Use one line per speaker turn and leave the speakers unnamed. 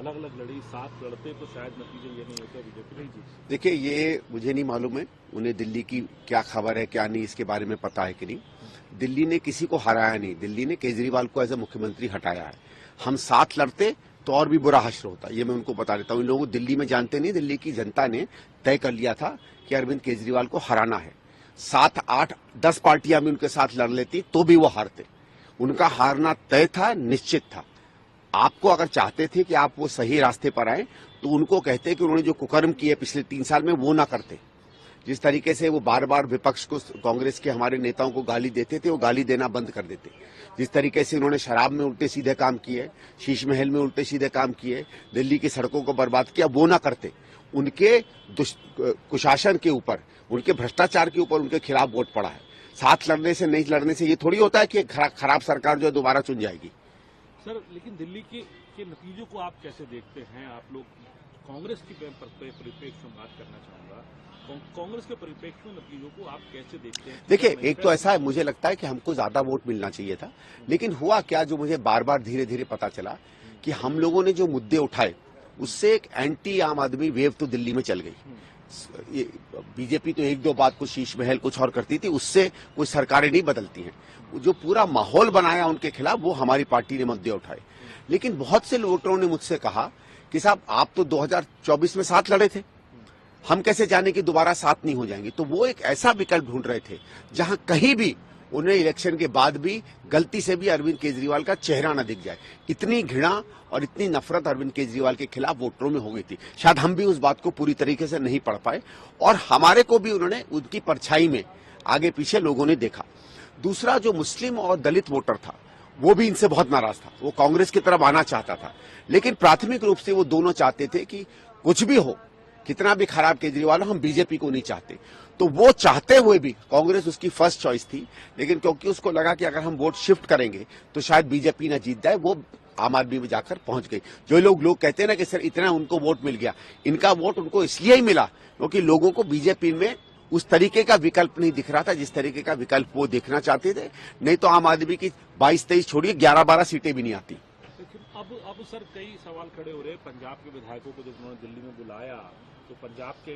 अलग अलग लड़ी, साथ लड़ते तो शायद नतीजे ये नहीं होते, बीजेपी नहीं जीती।
देखिए, ये मुझे नहीं मालूम है उन्हें दिल्ली की क्या खबर है क्या नहीं, इसके बारे में पता है कि नहीं। दिल्ली ने किसी को हराया नहीं, दिल्ली ने केजरीवाल को एज ए मुख्यमंत्री हटाया है। हम साथ लड़ते तो और भी बुरा हश्र होता, ये मैं उनको बता देता हूँ। इन लोगों को दिल्ली में जानते नहीं, दिल्ली की जनता ने तय कर लिया था कि अरविंद केजरीवाल को हराना है। 7, 8, 10 पार्टियां भी उनके साथ लड़ लेती तो भी वो हारते। उनका हारना तय था, निश्चित था। आपको अगर चाहते थे कि आप वो सही रास्ते पर आए तो उनको कहते कि उन्होंने जो कुकर्म किए पिछले 3 साल में वो ना करते। जिस तरीके से वो बार बार विपक्ष को, कांग्रेस के हमारे नेताओं को गाली देते थे, वो गाली देना बंद कर देते। जिस तरीके से उन्होंने शराब में उल्टे सीधे काम किए, शीश महल में उल्टे सीधे काम किए, दिल्ली की सड़कों को बर्बाद किया, वो ना करते। उनके कुशासन के ऊपर, उनके भ्रष्टाचार के ऊपर उनके खिलाफ वोट पड़ा है। साथ लड़ने से, नहीं लड़ने से ये थोड़ी होता है कि खराब सरकार जो है दोबारा चुन जाएगी।
सर, लेकिन दिल्ली के नतीजों को आप कैसे देखते हैं? आप लोग कांग्रेस की परिप्रेक्ष्य में बात करना चाहूंगा, कांग्रेस के परिप्रेक्ष्य में नतीजों को आप कैसे देखते हैं?
देखिए, एक तो ऐसा है, मुझे लगता है कि हमको ज्यादा वोट मिलना चाहिए था, लेकिन हुआ क्या, जो मुझे बार बार धीरे धीरे पता चला कि हम लोगों ने जो मुद्दे उठाए उससे एक एंटी आम आदमी वेव तो दिल्ली में चल गई। बीजेपी तो 1-2 बात को, शीश महल कुछ और करती थी, उससे कोई सरकारें नहीं बदलती हैं। जो पूरा माहौल बनाया उनके खिलाफ, वो हमारी पार्टी ने मुद्दे उठाए। लेकिन बहुत से वोटरों ने मुझसे कहा कि साहब, आप तो 2024 में साथ लड़े थे, हम कैसे जाने कि दोबारा साथ नहीं हो जाएंगे। तो वो एक ऐसा विकल्प ढूंढ रहे थे जहां कहीं भी उन्हें इलेक्शन के बाद भी गलती से भी अरविंद केजरीवाल का चेहरा न दिख जाए। इतनी घृणा और इतनी नफरत अरविंद केजरीवाल के खिलाफ वोटरों में हो गई थी। शायद हम भी उस बात को पूरी तरीके से नहीं पढ़ पाए, और हमारे को भी उन्होंने उनकी परछाई में आगे पीछे लोगों ने देखा। दूसरा, जो मुस्लिम और दलित वोटर था, वो भी इनसे बहुत नाराज था, वो कांग्रेस की तरफ आना चाहता था। लेकिन प्राथमिक रूप से वो दोनों चाहते थे कि कुछ भी हो, कितना भी खराब केजरीवाल हो, हम बीजेपी को नहीं चाहते। तो वो चाहते हुए भी कांग्रेस उसकी फर्स्ट चॉइस थी, लेकिन क्योंकि उसको लगा कि अगर हम वोट शिफ्ट करेंगे तो शायद बीजेपी ना जीत जाए, वो आम आदमी में जाकर पहुंच गई। जो लोग कहते हैं ना कि सर इतना उनको वोट मिल गया, इनका वोट उनको इसलिए ही मिला क्योंकि लोगों को बीजेपी में उस तरीके का विकल्प नहीं दिख रहा था जिस तरीके का विकल्प वो देखना चाहते थे। नहीं तो आम आदमी की 22-23 छोड़िए, 11-12 सीटें भी नहीं आती।
अब सर, कई सवाल खड़े हो रहे हैं। पंजाब के विधायकों को जब उन्होंने दिल्ली में बुलाया तो पंजाब के